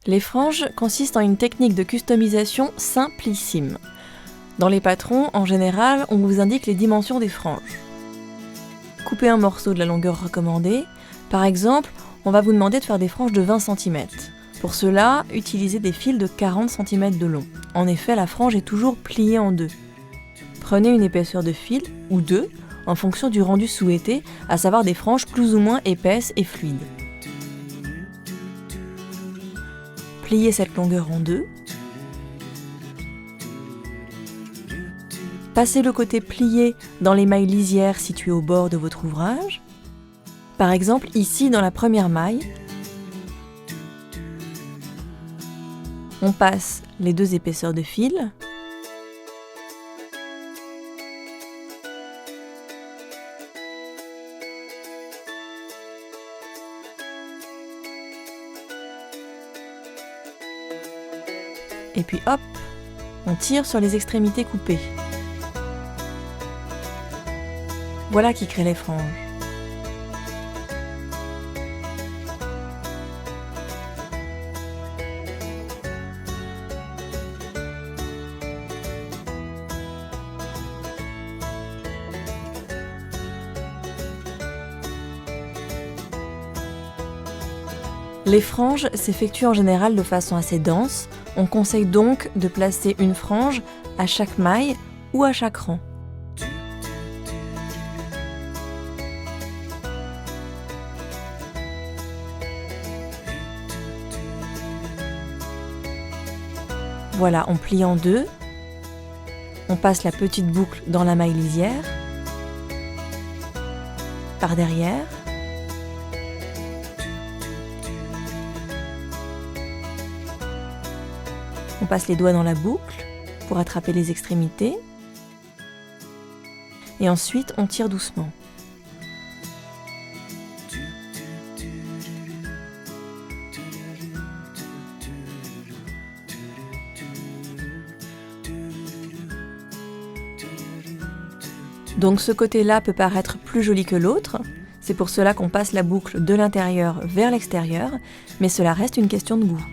Les franges consistent en une technique de customisation simplissime. Dans les patrons, en général, on vous indique les dimensions des franges. Coupez un morceau de la longueur recommandée. Par exemple, on va vous demander de faire des franges de 20 cm. Pour cela, utilisez des fils de 40 cm de long. En effet, la frange est toujours pliée en deux. Prenez une épaisseur de fil, ou deux, en fonction du rendu souhaité, à savoir des franges plus ou moins épaisses et fluides. Pliez cette longueur en deux. Passez le côté plié dans les mailles lisières situées au bord de votre ouvrage. Par exemple, ici dans la première maille, on passe les deux épaisseurs de fil. Et puis hop, on tire sur les extrémités coupées. Voilà qui crée les franges. Les franges s'effectuent en général de façon assez dense. On conseille donc de placer une frange à chaque maille ou à chaque rang. Voilà, on plie en deux. On passe la petite boucle dans la maille lisière, par derrière. On passe les doigts dans la boucle pour attraper les extrémités. Et ensuite, on tire doucement. Donc ce côté-là peut paraître plus joli que l'autre. C'est pour cela qu'on passe la boucle de l'intérieur vers l'extérieur, mais cela reste une question de goût.